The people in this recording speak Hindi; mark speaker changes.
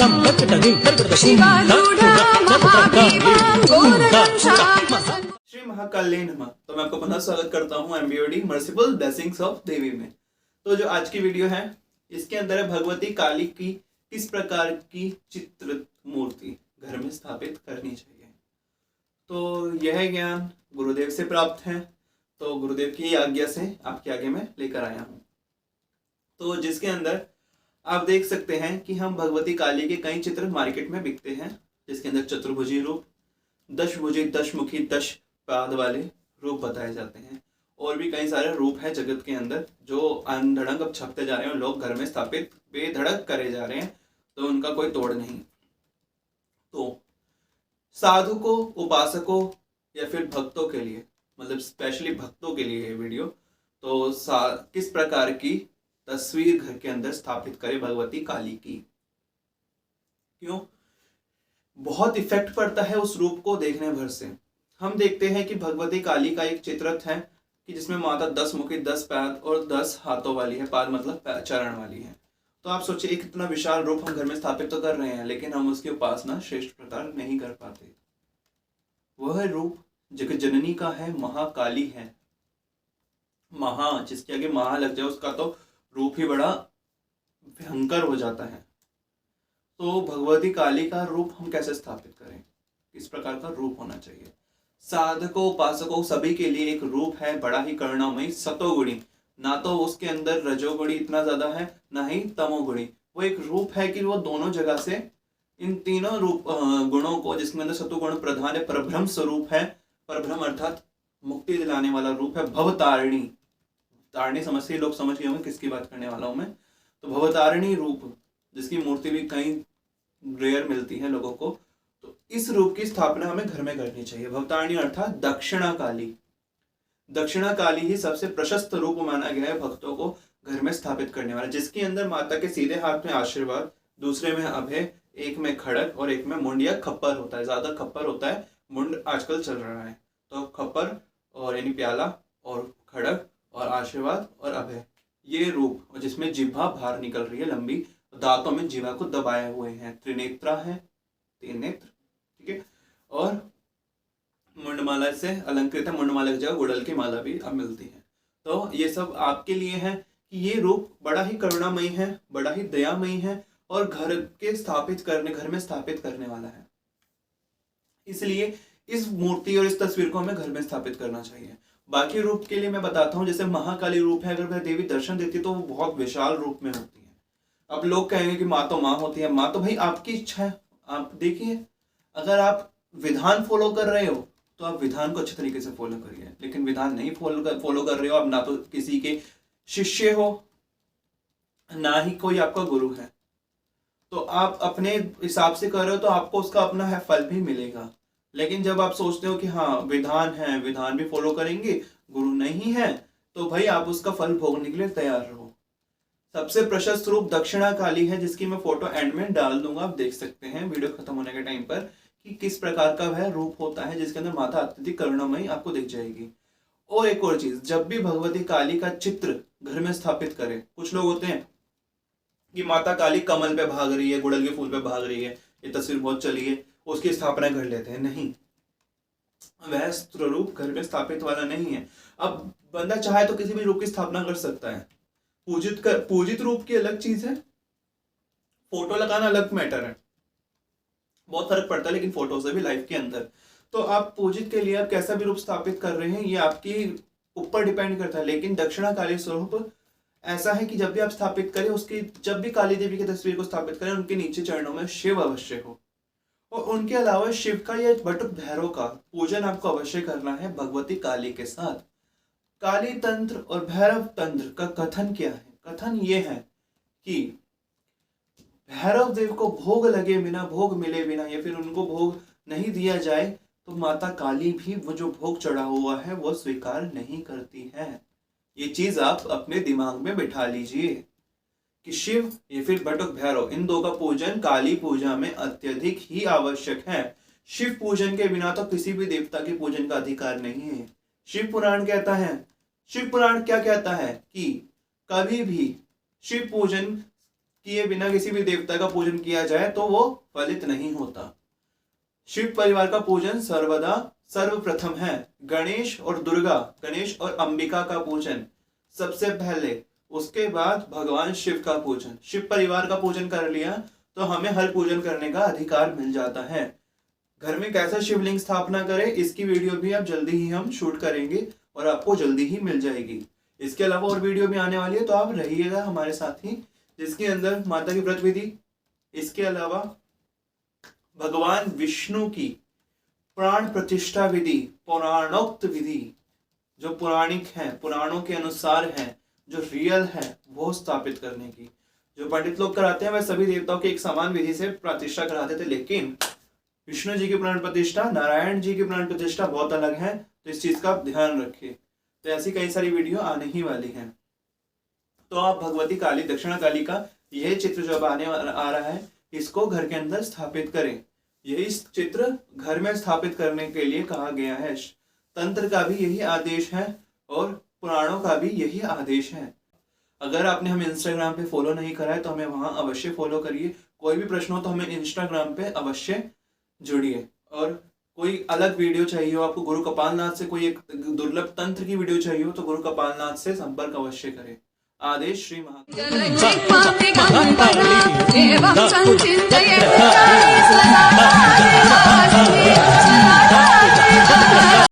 Speaker 1: श्री महाकाली नमः। तो मैं आपको पुनः स्वागत करता हूँ MBOD मर्सिफुल ब्लेसिंग्स ऑफ देवी में। तो जो आज की वीडियो है इसके अंदर है भगवती काली की किस प्रकार की चित्रित मूर्ति घर में स्थापित करनी चाहिए। तो यह ज्ञान गुरुदेव से प्राप्त है, तो गुरुदेव की आज्ञा से आपके आगे में लेकर आया हूँ। तो जिसके अंदर आप देख सकते हैं कि हम भगवती काली के कई चित्र मार्केट में बिकते हैं, जिसके अंदर चतुर्भुजी रूप, दशभुजी, दशमुखी, 10 पाद वाले रूप बताए जाते हैं। और भी कई सारे रूप हैं जगत के अंदर जो अनधड़ंग अब छपते जा रहे हैं, लोग घर में स्थापित बेधड़क करे जा रहे हैं, तो उनका कोई तोड़ नहीं। तो साधु को, उपासकों या फिर भक्तों के लिए, मतलब स्पेशली भक्तों के लिए ये वीडियो, तो किस प्रकार की तस्वीर घर के अंदर स्थापित करे भगवती काली की। क्यों? बहुत इफेक्ट पड़ता है उस रूप को देखने भर से। हम देखते हैं कि भगवती काली का एक चित्रित है कि जिसमें माता 10 मुखी, 10 पैर और 10 हाथों वाली है। पाद मतलब चरण वाली है। तो आप सोचिए एक इतना विशाल रूप हम घर में स्थापित तो कर रहे हैं, लेकिन हम उसकी उपासना श्रेष्ठ प्रकार नहीं कर पाते। वह रूप जगत जननी का है, महाकाली है। महा, जिसके आगे महा लग जाए उसका तो रूप ही बड़ा भयंकर हो जाता है। तो भगवती काली का रूप हम कैसे स्थापित करें, किस प्रकार का रूप होना चाहिए। साधकों, उपासकों सभी के लिए एक रूप है बड़ा ही करुणामयी, सतोगुणी। ना तो उसके अंदर रजोगुणी इतना ज्यादा है, ना ही तमोगुणी। वो एक रूप है कि वो दोनों जगह से इन तीनों रूप गुणों को, जिसके अंदर सतोगुण प्रधान है, परब्रह्म स्वरूप है। परब्रह्म अर्थात मुक्ति दिलाने वाला रूप है। भवतारिणी, तारिणी समझ लोग समझ गए होंगे किसकी बात करने वाला हूं मैं। तो भवतारिणी रूप, जिसकी मूर्ति भी कई रेयर मिलती है लोगों को, तो इस रूप की स्थापना हमें घर में करनी चाहिए। भवतारिणी अर्थात दक्षिणा काली। दक्षिणा काली ही सबसे प्रशस्त रूप माना गया है भक्तों को घर में स्थापित करने वाला, जिसके अंदर माता के सीधे हाथ में आशीर्वाद, दूसरे में अभय, एक में खड़ग और एक में मुंड या खप्पर होता है। ज्यादा खप्पर होता है, मुंड आजकल चल रहा है। तो खप्पर और यानी प्याला और खड़ग और आशीर्वाद और अभय, ये रूप, और जिसमें जिह्वा बाहर निकल रही है लंबी, दांतों में जिह्वा को दबाए हुए हैं, त्रिनेत्रा है, 3 नेत्र, ठीक है। और मुंडमाला से अलंकृत है, मुंडमाला की जगह गुड़ल की माला भी अब मिलती है। तो ये सब आपके लिए है कि ये रूप बड़ा ही करुणामयी है, बड़ा ही दयामयी है और घर में स्थापित करने वाला है। इसलिए इस मूर्ति और इस तस्वीर को हमें घर में स्थापित करना चाहिए। बाकी रूप के लिए मैं बताता हूँ, जैसे महाकाली रूप है, अगर वह देवी दर्शन देती है तो वो बहुत विशाल रूप में होती है। अब लोग कहेंगे कि माँ तो माँ होती है। माँ तो भाई आपकी इच्छा है। आप देखिए, अगर आप विधान फॉलो कर रहे हो तो आप विधान को अच्छे तरीके से फॉलो करिए, लेकिन विधान नहीं फॉलो कर रहे हो, आप ना तो किसी के शिष्य हो, ना ही कोई आपका गुरु है, तो आप अपने हिसाब से कर रहे हो तो आपको उसका अपना है फल भी मिलेगा। लेकिन जब आप सोचते हो कि हाँ विधान है, विधान भी फॉलो करेंगे, गुरु नहीं है, तो भाई आप उसका फल भोगने के लिए तैयार रहो। सबसे प्रशस्त रूप दक्षिणा काली है, जिसकी मैं फोटो एंड में डाल दूंगा, आप देख सकते हैं वीडियो खत्म होने के टाइम पर कि किस प्रकार का वह रूप होता है, जिसके अंदर माता अत्यधिक करुणामयी आपको दिख जाएगी। और एक और चीज, जब भी भगवती काली का चित्र घर में स्थापित करें, कुछ लोग होते हैं कि माता काली कमल पे भाग रही है, गुड़हल के फूल पे भाग रही है, ये तस्वीर बहुत चली है, उसकी स्थापना कर लेते हैं। नहीं, वह स्वरूप घर में स्थापित वाला नहीं है। अब बंदा चाहे तो किसी भी रूप की स्थापना कर सकता है। पूजित रूप की अलग चीज है, फोटो लगाना अलग मैटर है, बहुत फर्क पड़ता है। लेकिन फोटो से भी लाइफ के अंदर, तो आप पूजित के लिए आप कैसा भी रूप स्थापित कर रहे हैं, ये आपके ऊपर डिपेंड करता है। लेकिन दक्षिणा काली स्वरूप ऐसा है कि जब भी आप स्थापित करें, उसकी जब भी काली देवी की तस्वीर को स्थापित करें, उनके नीचे चरणों में शिव अवश्य हो। और उनके अलावा शिव का या बटुक भैरव का पूजन आपको अवश्य करना है भगवती काली के साथ। काली तंत्र और भैरव तंत्र का कथन क्या है? कथन ये है कि भैरव देव को भोग लगे बिना, भोग मिले बिना, या फिर उनको भोग नहीं दिया जाए तो माता काली भी वो जो भोग चढ़ा हुआ है वो स्वीकार नहीं करती है। ये चीज आप अपने दिमाग में बिठा लीजिए कि शिव या फिर बटुक भैरव, इन दो का पूजन काली पूजा में अत्यधिक ही आवश्यक है। शिव पूजन के बिना तो किसी भी देवता के पूजन का अधिकार नहीं है। शिव पुराण कहता है, शिव पुराण क्या कहता है कि कभी भी शिव पूजन किए बिना किसी भी देवता का पूजन किया जाए तो वो फलित नहीं होता। शिव परिवार का पूजन सर्वदा सर्वप्रथम है। गणेश और दुर्गा, गणेश और अंबिका का पूजन सबसे पहले, उसके बाद भगवान शिव का पूजन। शिव परिवार का पूजन कर लिया तो हमें हर पूजन करने का अधिकार मिल जाता है। घर में कैसा शिवलिंग स्थापना करें इसकी वीडियो भी अब जल्दी ही हम शूट करेंगे और आपको जल्दी ही मिल जाएगी। इसके अलावा और वीडियो भी आने वाली है, तो आप रहिएगा हमारे साथ ही, जिसके अंदर माता की व्रत विधि, इसके अलावा भगवान विष्णु की प्राण प्रतिष्ठा विधि, पुराणोक्त विधि, जो पौराणिक है, पुराणों के अनुसार है, जो रियल है, वो स्थापित करने की। जो पंडित लोग कराते हैं वह सभी देवताओं की एक समान विधि से प्रतिष्ठा कराते थे, लेकिन विष्णु जी की प्राण प्रतिष्ठा, नारायण जी की प्राण प्रतिष्ठा बहुत अलग है, तो इस चीज का आप ध्यान रखिए। तो ऐसी कई सारी वीडियो आने ही वाली हैं। तो आप भगवती काली, दक्षिणा काली का यह चित्र जो अब आने आ रहा है, इसको घर के अंदर स्थापित करें। यही चित्र घर में स्थापित करने के लिए कहा गया है। तंत्र का भी यही आदेश है और पुराणों का भी यही आदेश है। अगर आपने हमें इंस्टाग्राम पे फॉलो नहीं करा है तो हमें वहां अवश्य फॉलो करिए। कोई भी प्रश्न हो तो हमें इंस्टाग्राम पे अवश्य जुड़िए। और कोई अलग वीडियो चाहिए हो, आपको गुरु कपालनाथ से कोई एक दुर्लभ तंत्र की वीडियो चाहिए हो, तो गुरु कपालनाथ से संपर्क अवश्य करें। आदेश श्री महा